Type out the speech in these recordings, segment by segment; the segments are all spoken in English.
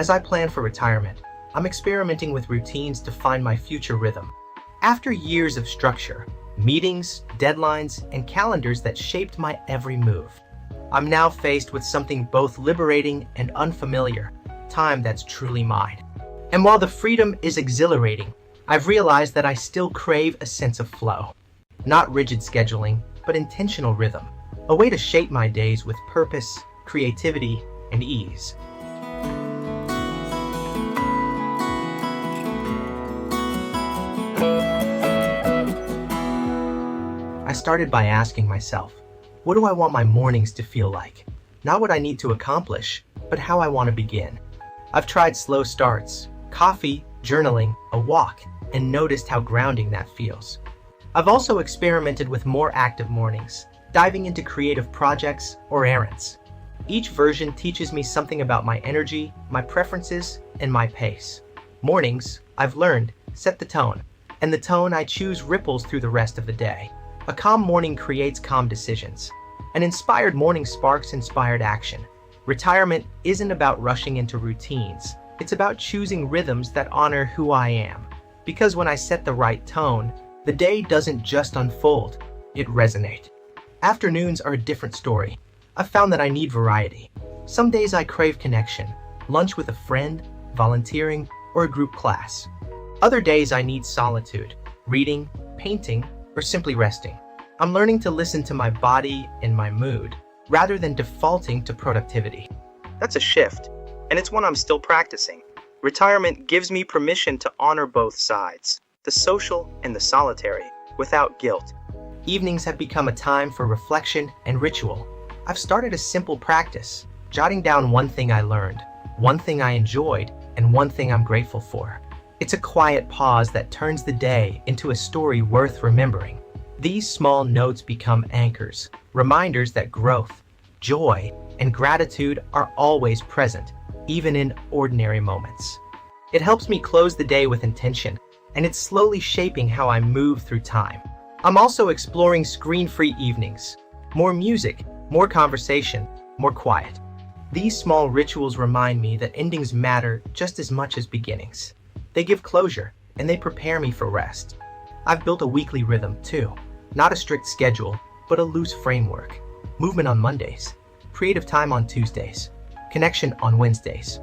As I plan for retirement, I'm experimenting with routines to find my future rhythm. After years of structure, meetings, deadlines, and calendars that shaped my every move, I'm now faced with something both liberating and unfamiliar, time that's truly mine. And while the freedom is exhilarating, I've realized that I still crave a sense of flow. Not rigid scheduling, but intentional rhythm, a way to shape my days with purpose, creativity, and ease. I started by asking myself, what do I want my mornings to feel like? Not what I need to accomplish, but how I want to begin. I've tried slow starts, coffee, journaling, a walk, and noticed how grounding that feels. I've also experimented with more active mornings, diving into creative projects or errands. Each version teaches me something about my energy, my preferences, and my pace. Mornings, I've learned, set the tone, and the tone I choose ripples through the rest of the day. A calm morning creates calm decisions. An inspired morning sparks inspired action. Retirement isn't about rushing into routines. It's about choosing rhythms that honor who I am. Because when I set the right tone, the day doesn't just unfold, it resonates. Afternoons are a different story. I've found that I need variety. Some days I crave connection, lunch with a friend, volunteering, or a group class. Other days I need solitude, reading, painting, or simply resting. I'm learning to listen to my body and my mood, rather than defaulting to productivity. That's a shift, and it's one I'm still practicing. Retirement gives me permission to honor both sides, the social and the solitary, without guilt. Evenings have become a time for reflection and ritual. I've started a simple practice, jotting down one thing I learned, one thing I enjoyed, and one thing I'm grateful for. It's a quiet pause that turns the day into a story worth remembering. These small notes become anchors, reminders that growth, joy, and gratitude are always present, even in ordinary moments. It helps me close the day with intention, and it's slowly shaping how I move through time. I'm also exploring screen-free evenings. More music, more conversation, more quiet. These small rituals remind me that endings matter just as much as beginnings. They give closure, and they prepare me for rest. I've built a weekly rhythm, too. Not a strict schedule, but a loose framework. Movement on Mondays, creative time on Tuesdays, connection on Wednesdays,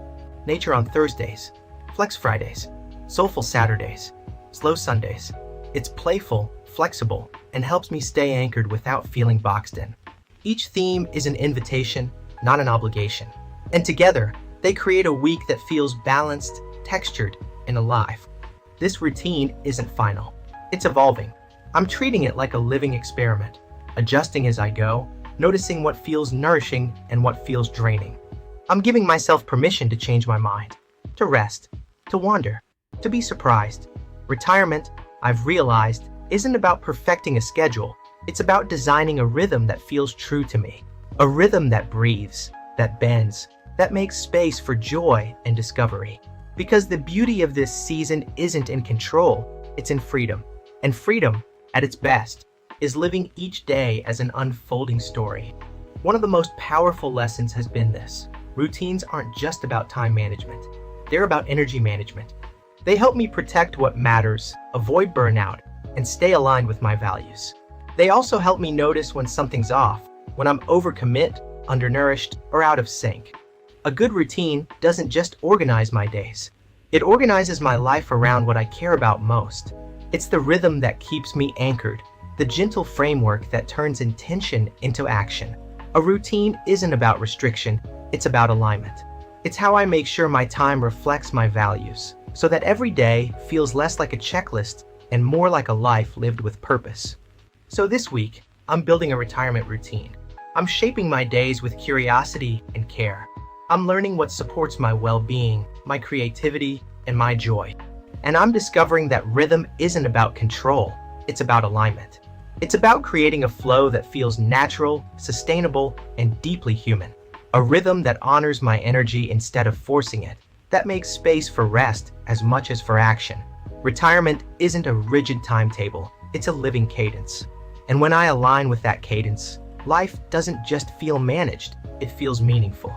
nature on Thursdays, flex Fridays, soulful Saturdays, slow Sundays. It's playful, flexible, and helps me stay anchored without feeling boxed in. Each theme is an invitation, not an obligation. And together, they create a week that feels balanced, textured, and alive. This routine isn't final. It's evolving. I'm treating it like a living experiment, adjusting as I go, noticing what feels nourishing and what feels draining. I'm giving myself permission to change my mind, to rest, to wander, to be surprised. Retirement, I've realized, isn't about perfecting a schedule. It's about designing a rhythm that feels true to me. A rhythm that breathes, that bends, that makes space for joy and discovery. Because the beauty of this season isn't in control, it's in freedom. And freedom, at its best, is living each day as an unfolding story. One of the most powerful lessons has been this. Routines aren't just about time management. They're about energy management. They help me protect what matters, avoid burnout, and stay aligned with my values. They also help me notice when something's off, when I'm overcommit, undernourished, or out of sync. A good routine doesn't just organize my days. It organizes my life around what I care about most. It's the rhythm that keeps me anchored, the gentle framework that turns intention into action. A routine isn't about restriction, it's about alignment. It's how I make sure my time reflects my values, so that every day feels less like a checklist and more like a life lived with purpose. So this week, I'm building a retirement routine. I'm shaping my days with curiosity and care. I'm learning what supports my well-being, my creativity, and my joy. And I'm discovering that rhythm isn't about control, it's about alignment. It's about creating a flow that feels natural, sustainable, and deeply human. A rhythm that honors my energy instead of forcing it, that makes space for rest as much as for action. Retirement isn't a rigid timetable, it's a living cadence. And when I align with that cadence, life doesn't just feel managed, it feels meaningful.